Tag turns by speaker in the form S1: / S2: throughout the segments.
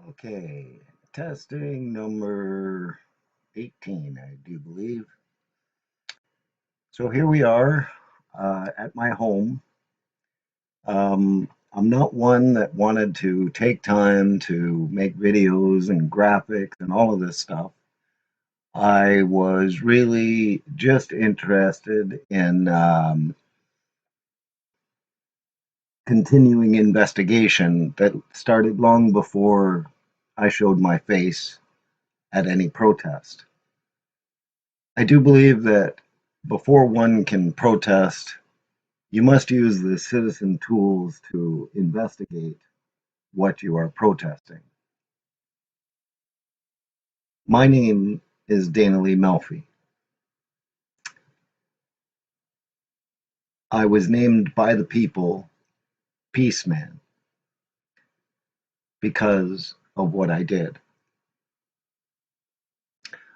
S1: Okay, testing number 18, I do believe. So here we are at my home. I'm not one that wanted to take time to make videos and graphics and all of this stuff. I was really just interested in continuing investigation that started long before I showed my face at any protest. I do believe that before one can protest, you must use the citizen tools to investigate what you are protesting. My name is Dana Lee Melfi. I was named by the people Peace-Man because of what I did.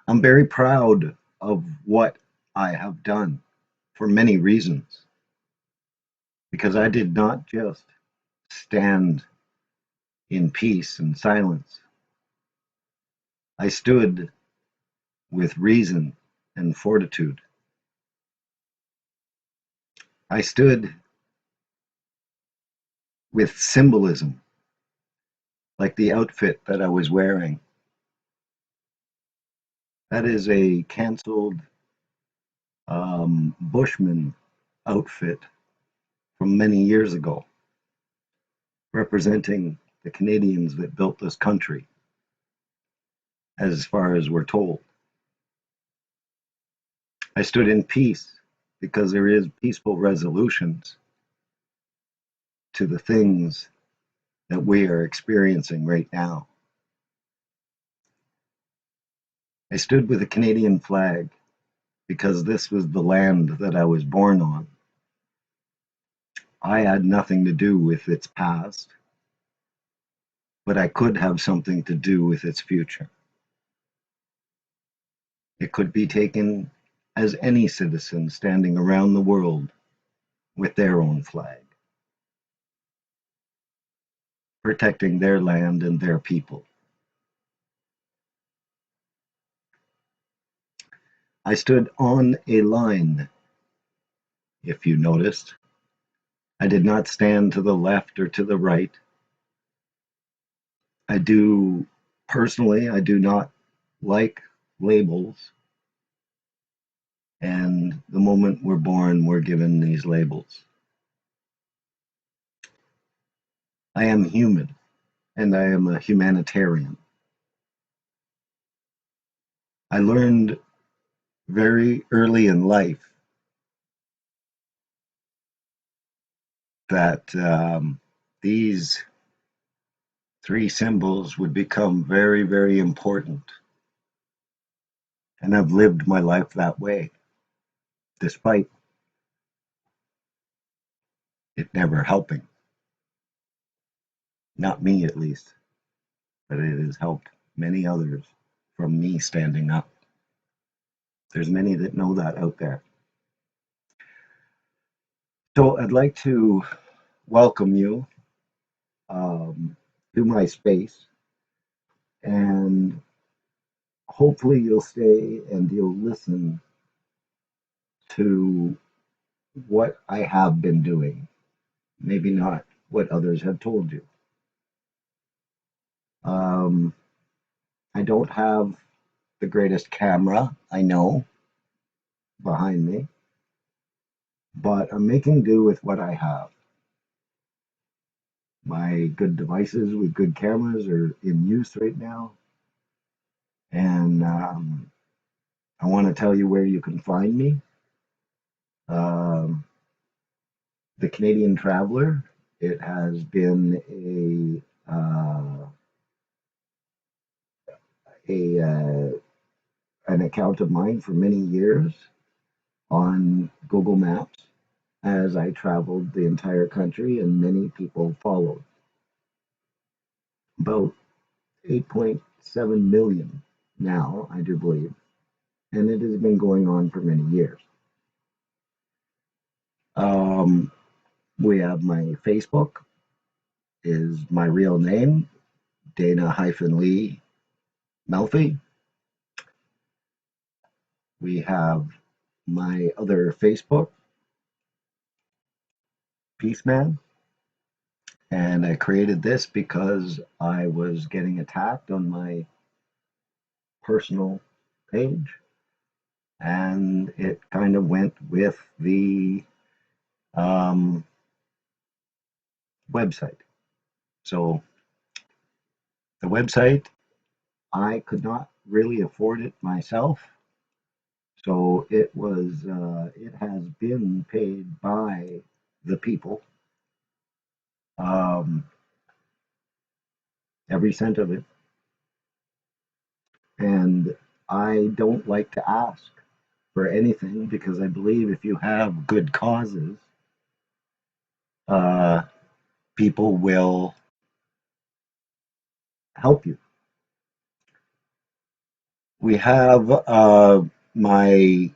S1: I'm very proud of what I have done for many reasons because I did not just stand in peace and silence. I stood with reason and fortitude. I stood with symbolism, like the outfit that I was wearing. That is a canceled Bushman outfit from many years ago, representing the Canadians that built this country, as far as we're told. I stood in peace because there is peaceful resolutions to the things that we are experiencing right now. I stood with the Canadian flag because this was the land that I was born on. I had nothing to do with its past, but I could have something to do with its future. It could be taken as any citizen standing around the world with their own flag, protecting their land and their people. I stood on a line, if you noticed. I did not stand to the left or to the right. I do not like labels. And the moment we're born, we're given these labels. I am human, and I am a humanitarian. I learned very early in life that these three symbols would become very, very important. And I've lived my life that way, despite it never helping. Not me, at least, but it has helped many others from me standing up. There's many that know that out there. So I'd like to welcome you um, to my space, and hopefully you'll stay and you'll listen to what I have been doing, maybe not what others have told you. Um, I don't have the greatest camera, I know, behind me, but I'm making do with what I have. My good devices with good cameras are in use right now, and I want to tell you where you can find me. Um, the Canadian Traveler. It has been a an account of mine for many years on Google Maps as I traveled the entire country, and many people followed. About 8.7 million now, I do believe, and it has been going on for many years. Um, we have my Facebook, is my real name, Dana-Lee Melfi. We have my other Facebook, Peace-Man, and I created this because I was getting attacked on my personal page, and it kind of went with the um, website. So the website, I could not really afford it myself, so it has been paid by the people, um, every cent of it, and I don't like to ask for anything because I believe if you have good causes, uh, people will help you. We have my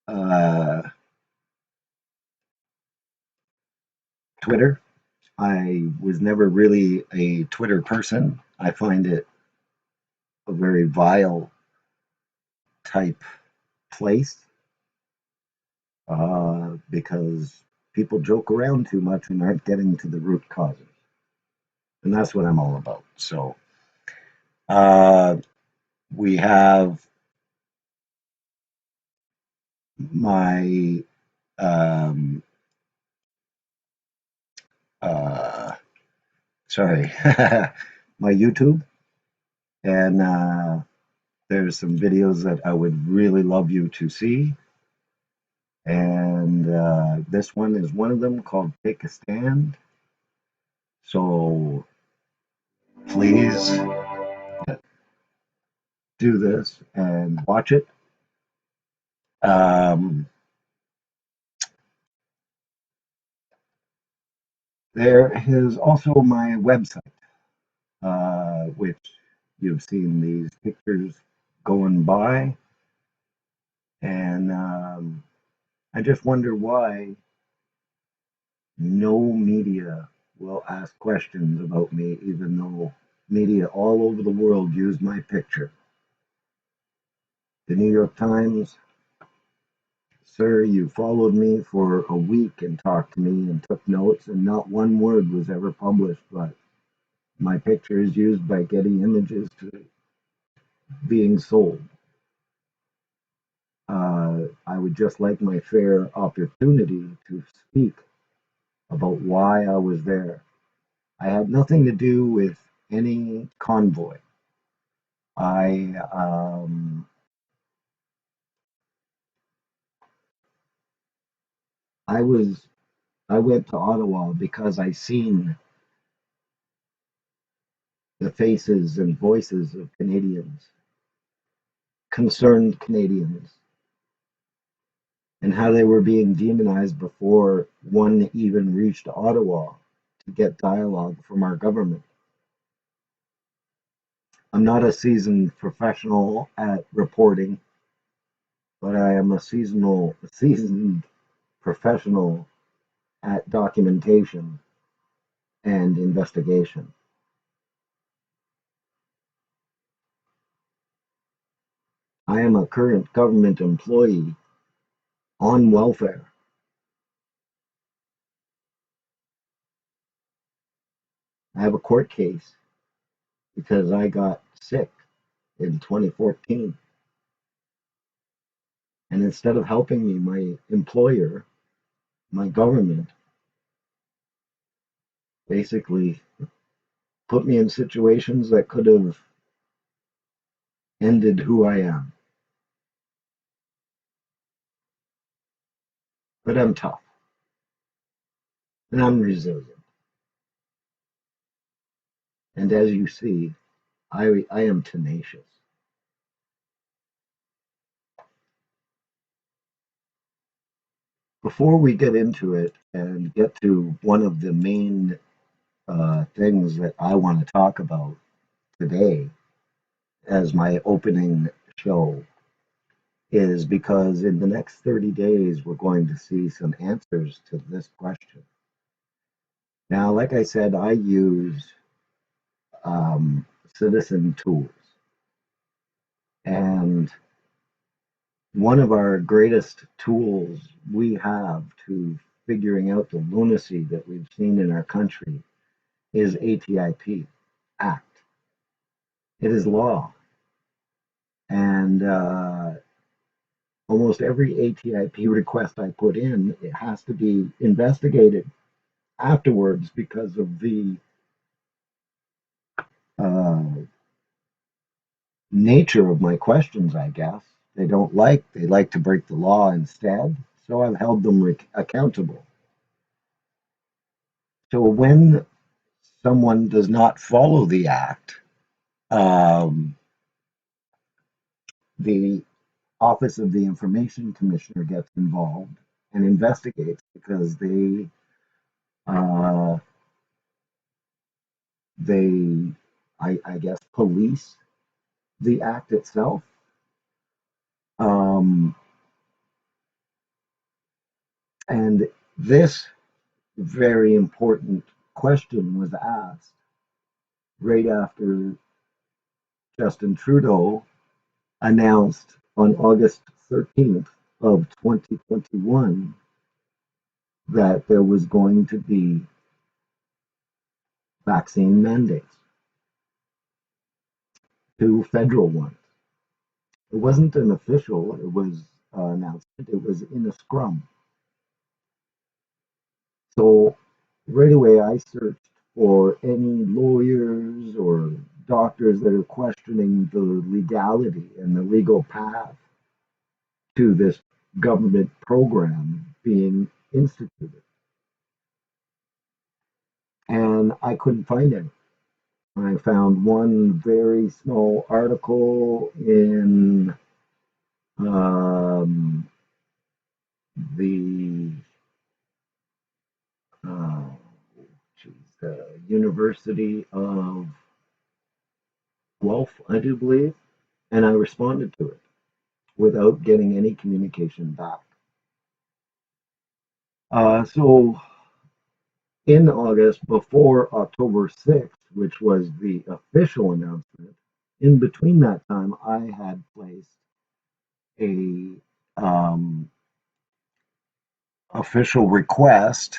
S1: uh, Twitter. I was never really a Twitter person. I find it a very vile type place, because people joke around too much and aren't getting to the root causes. And that's what I'm all about. So uh, we have my um, uh, sorry, my YouTube, and there's some videos that I would really love you to see. And this one is one of them, called Take a Stand. So please do this and watch it. Um, there is also my website, which you've seen these pictures going by. And I just wonder why no media will ask questions about me, even though media all over the world use my picture. The New York Times, sir, you followed me for a week and talked to me and took notes, and not one word was ever published, but my picture is used by Getty Images to being sold. I would just like my fair opportunity to speak about why I was there. I had nothing to do with any convoy. I I was I went to Ottawa because I seen the faces and voices of Canadians, concerned Canadians, and how they were being demonized before one even reached Ottawa to get dialogue from our government. I'm not a seasoned professional at reporting, but I am a seasoned professional at documentation and investigation. I am a current government employee on welfare. I have a court case because I got sick in 2014. And instead of helping me, my employer, my government, basically put me in situations that could have ended who I am. But I'm tough and I'm resilient. And as you see, I am tenacious. Before we get into it and get to one of the main things that I want to talk about today as my opening show, is because in the next 30 days, we're going to see some answers to this question. Now, like I said, I use citizen tools. And one of our greatest tools we have to figuring out the lunacy that we've seen in our country is ATIP Act. It is law. And almost every ATIP request I put in, it has to be investigated afterwards because of the uh, nature of my questions, I guess. They like to break the law instead. So I've held them accountable. So when someone does not follow the act, um, the Office of the Information Commissioner gets involved and investigates because uh, they I guess police the act itself. Um, and this very important question was asked right after Justin Trudeau announced on August 13th of 2021 that there was going to be vaccine mandates, two federal ones. It wasn't an official, it was announcement, it was in a scrum. So right away I searched for any lawyers or doctors that are questioning the legality and the legal path to this government program being instituted. And I couldn't find any. I found one very small article in um, the uh, University of Guelph, I do believe, and I responded to it without getting any communication back. So in August, before October 6th, which was the official announcement, in between that time, I had placed a official request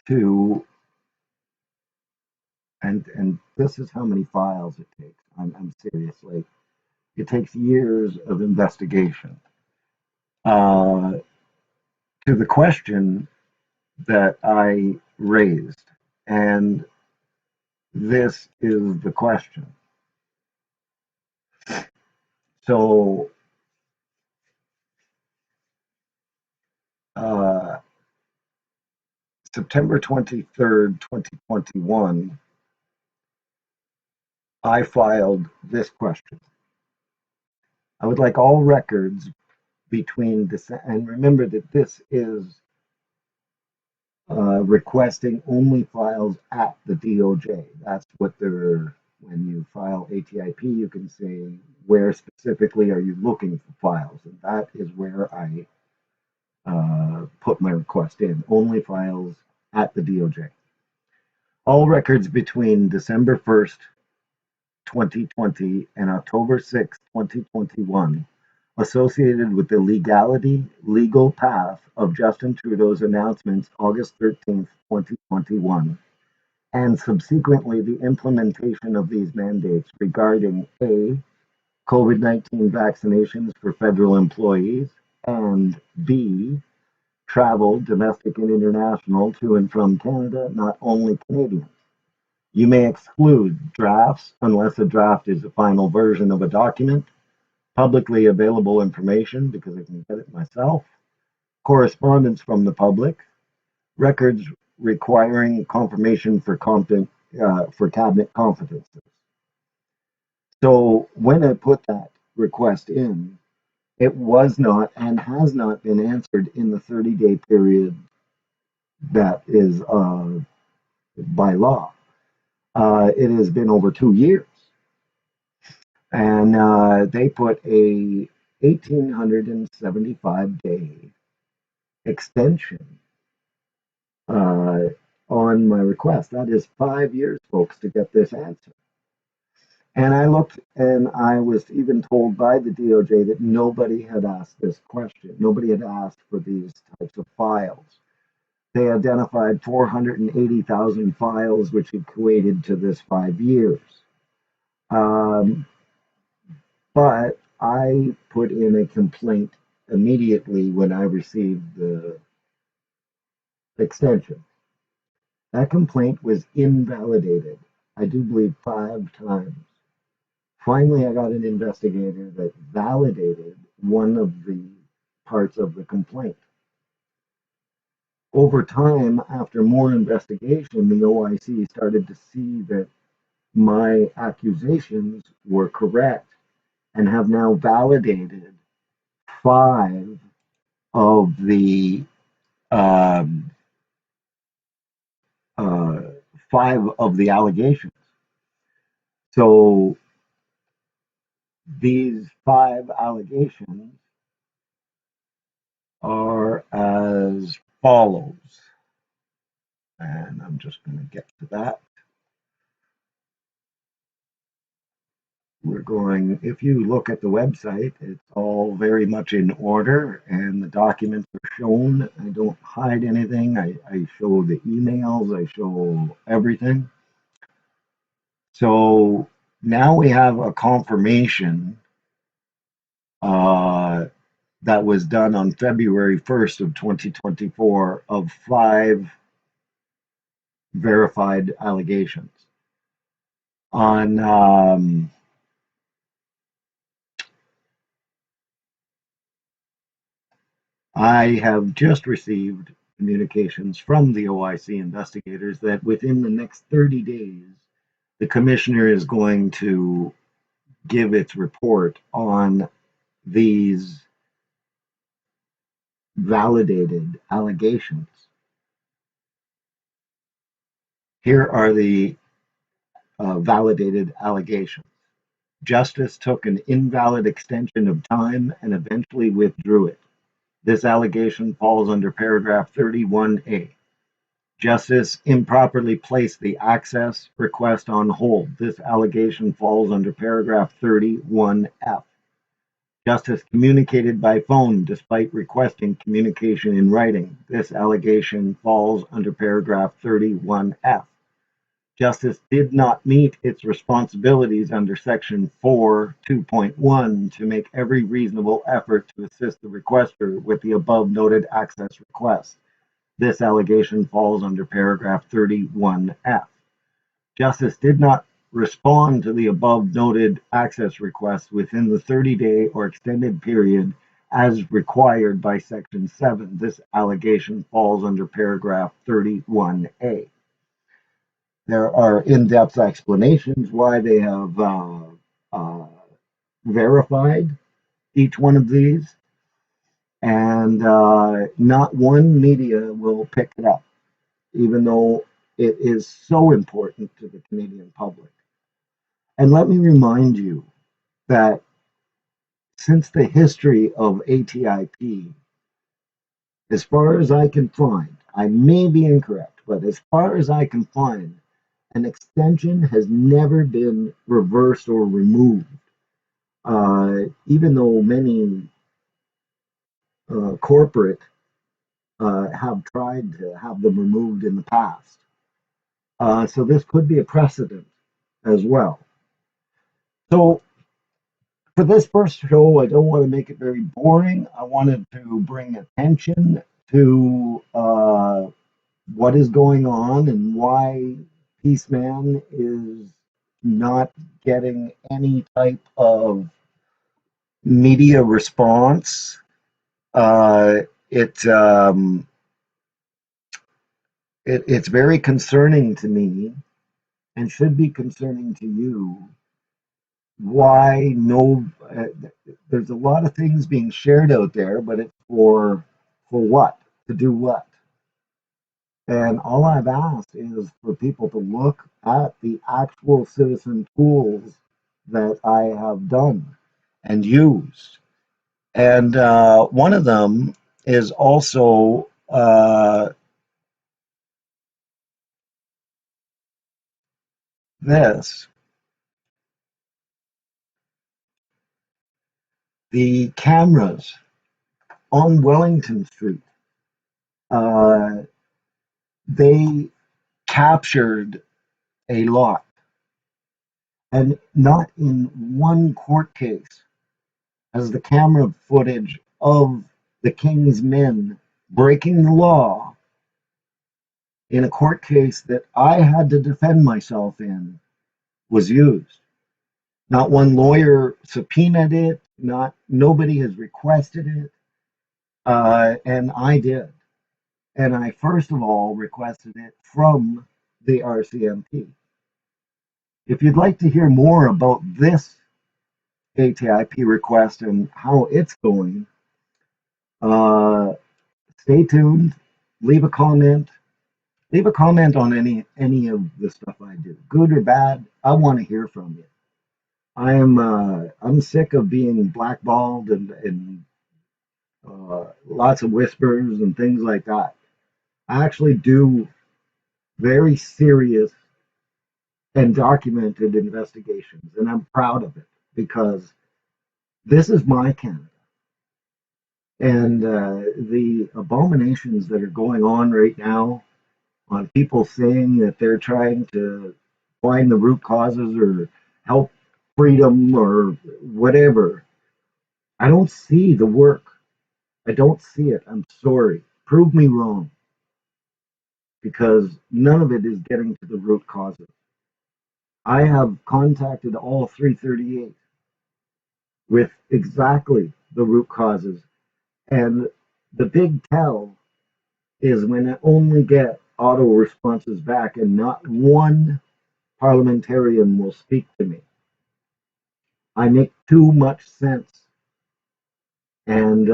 S1: to, and this is how many files it takes. I'm serious. Like it takes years of investigation uh, to the question that I raised, and this is the question. So uh, September 23rd, 2021, I filed this question. I would like all records between and remember that this is requesting only files at the DOJ. That's what they're, when you file ATIP, you can say where specifically are you looking for files, and that is where I put my request in, only files at the DOJ. All records between December 1st, 2020 and October 6th, 2021 associated with the legal path of Justin Trudeau's announcements August 13th, 2021, and subsequently the implementation of these mandates regarding A, COVID-19 vaccinations for federal employees, and B, travel, domestic and international, to and from Canada, not only Canadians. You may exclude drafts unless a draft is a final version of a document, publicly available information, because I can get it myself, correspondence from the public, records requiring confirmation for cabinet confidences. So when I put that request in, it was not and has not been answered in the 30-day period that is by law. It has been over 2 years, and they put a 1,875-day extension on my request. That is 5 years, folks, to get this answer. And I looked, and I was even told by the DOJ that nobody had asked this question. Nobody had asked for these types of files. They identified 480,000 files, which equated to this 5 years. Um, but I put in a complaint immediately when I received the extension. That complaint was invalidated, I do believe 5 times. Finally, I got an investigator that validated one of the parts of the complaint. Over time, after more investigation, the OIC started to see that my accusations were correct and have now validated five of the um, uh, allegations. So these 5 allegations are as follows, and I'm just going to get to that. We're going, if you look at the website, it's all very much in order and the documents are shown. I don't hide anything. I show the emails, I show everything. So now we have a confirmation that was done on February 1st of 2024 of 5 verified allegations. On I have just received communications from the OIC investigators that within the next 30 days, the commissioner is going to give its report on these validated allegations. Here are the validated allegations. Justice took an invalid extension of time and eventually withdrew it. This allegation falls under paragraph 31A. Justice improperly placed the access request on hold. This allegation falls under paragraph 31F. Justice communicated by phone despite requesting communication in writing. This allegation falls under paragraph 31F. Justice did not meet its responsibilities under section 4.2.1 to make every reasonable effort to assist the requester with the above noted access request. This allegation falls under paragraph 31F. Justice did not respond to the above noted access request within the 30-day or extended period as required by section 7. This allegation falls under paragraph 31A. There are in-depth explanations why they have verified each one of these, and not one media will pick it up, even though it is so important to the Canadian public. And let me remind you that since the history of ATIP, as far as I can find, I may be incorrect, but as far as I can find, an extension has never been reversed or removed, even though many corporate have tried to have them removed in the past. So this could be a precedent as well. So for this first show, I don't want to make it very boring. I wanted to bring attention to what is going on and why Peace-Man is not getting any type of media response. Uh, it, um, it's very concerning to me and should be concerning to you. Why no? There's a lot of things being shared out there, but it's for what? To do what? And all I've asked is for people to look at the actual citizen tools that I have done and used. And one of them is also this, the cameras on Wellington Street, uh, they captured a lot, and not in one court case has the camera footage of the King's men breaking the law in a court case that I had to defend myself in was used. Not one lawyer subpoenaed it. Not nobody has requested it, and I did. And I first of all requested it from the RCMP. If you'd like to hear more about this ATIP request and how it's going, uh, stay tuned. Leave a comment. Leave a comment on any of the stuff I do, good or bad. I want to hear from you. I'm sick of being blackballed and lots of whispers and things like that. I actually do very serious and documented investigations, and I'm proud of it because this is my Canada. And the abominations that are going on right now on people saying that they're trying to find the root causes or help freedom or whatever, I don't see the work. I don't see it. I'm sorry. Prove me wrong because none of it is getting to the root causes. I have contacted all 338 with exactly the root causes. And the big tell is when I only get auto responses back and not one parliamentarian will speak to me. I make too much sense. And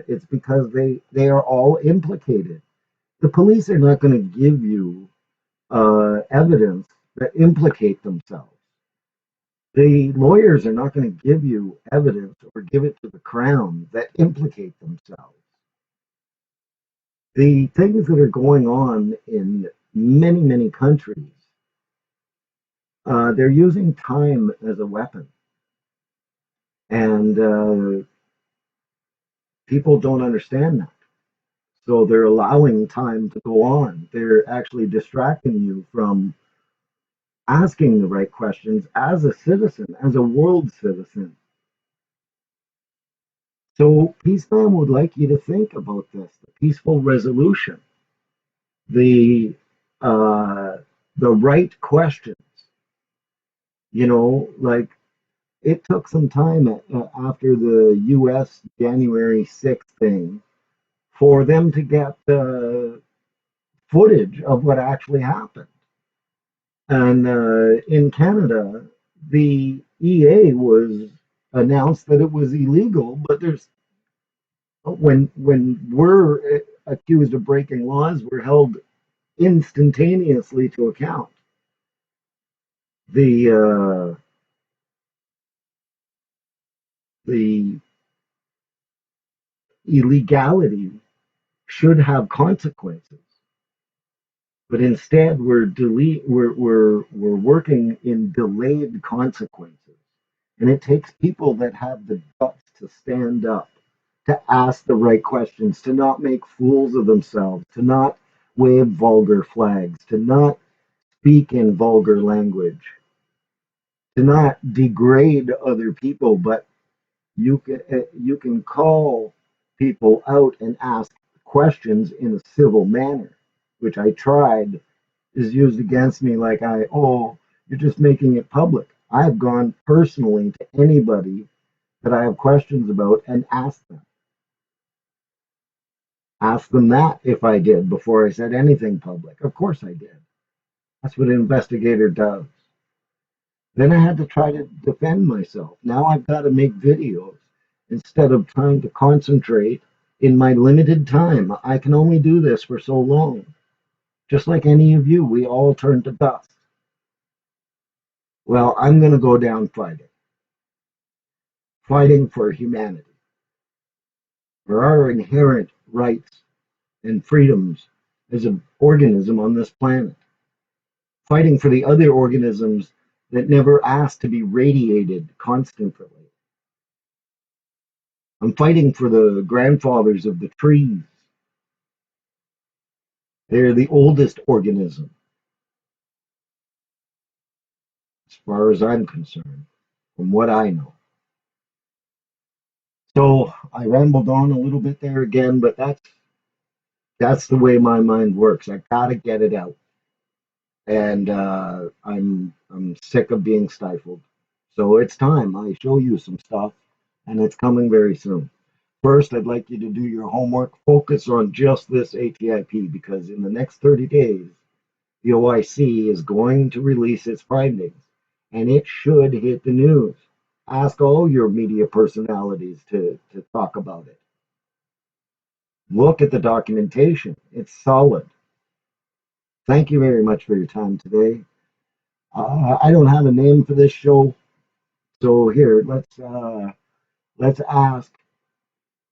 S1: it's because they are all implicated. The police are not going to give you evidence that implicate themselves. The lawyers are not going to give you evidence or give it to the Crown that implicate themselves. The things that are going on in many, many countries, they're using time as a weapon. And people don't understand that. So they're allowing time to go on. They're actually distracting you from asking the right questions as a citizen, as a world citizen. So Peace-Ma would like you to think about this, the peaceful resolution, the uh, the right questions. You know, like it took some time after the U.S. January 6th thing for them to get footage of what actually happened. And in Canada, the EA was announced that it was illegal, but there's when we're accused of breaking laws, we're held instantaneously to account. The the illegality should have consequences, but instead we're working in delayed consequences, and it takes people that have the guts to stand up, to ask the right questions, to not make fools of themselves, to not wave vulgar flags, to not speak in vulgar language, to not degrade other people, but you can call people out and ask questions in a civil manner, which I tried, is used against me like you're just making it public. I've gone personally to anybody that I have questions about and asked them. Ask them that if I did before I said anything public. Of course I did. That's what an investigator does. Then I had to try to defend myself. Now I've got to make videos instead of trying to concentrate in my limited time. I can only do this for so long. Just like any of you, we all turn to dust. Well, I'm going to go down fighting for humanity, for our inherent rights and freedoms as an organism on this planet. fighting for the other organisms that never asked to be radiated constantly. I'm fighting for the grandfathers of the trees. They're the oldest organism, as far as I'm concerned, from what I know. So I rambled on a little bit there again, but that's the way my mind works. I gotta get it out, and I'm sick of being stifled. So it's time I show you some stuff, and it's coming very soon. First, I'd like you to do your homework. Focus on just this ATIP because in the next 30 days, the OIC is going to release its findings, and it should hit the news. Ask all your media personalities to talk about it. Look at the documentation. It's solid. Thank you very much for your time today. I don't have a name for this show, so here let's ask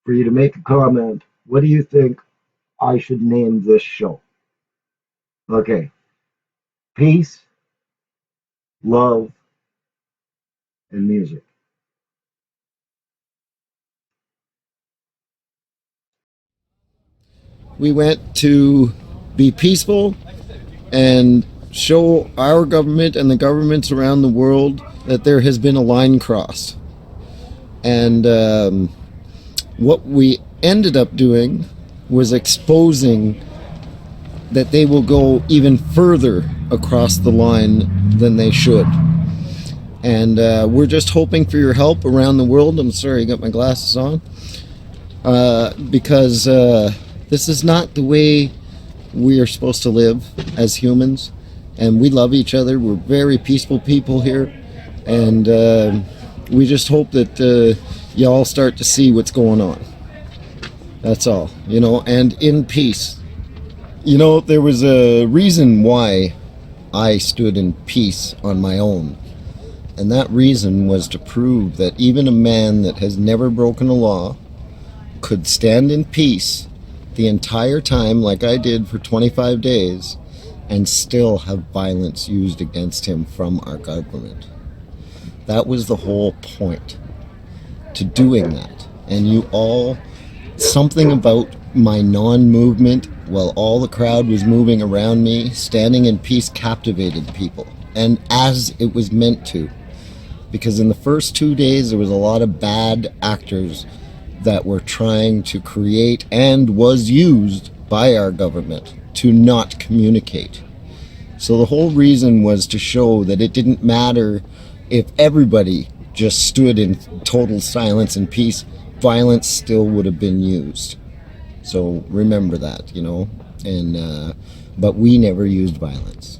S1: for you to make a comment. What do you think I should name this show? Okay, peace, love, and music.
S2: We went to be peaceful and show our government and the governments around the world that there has been a line crossed. And what we ended up doing was exposing that they will go even further across the line than they should. And we're just hoping for your help around the world. I'm sorry, I got my glasses on. Because this is not the way we are supposed to live as humans. And we love each other. We're very peaceful people here. And we just hope that y'all start to see what's going on. That's all, and in peace. There was a reason why I stood in peace on my own. And that reason was to prove that even a man that has never broken a law could stand in peace the entire time, like I did for 25 days, and still have violence used against him from our government. That was the whole point to doing that. And you all, something about my non-movement while all the crowd was moving around me, standing in peace, captivated people. And as it was meant to. Because in the first 2 days, there was a lot of bad actors that were trying to create and was used by our government to not communicate. So the whole reason was to show that it didn't matter if everybody just stood in total silence and peace, violence still would have been used. So remember that, and but we never used violence.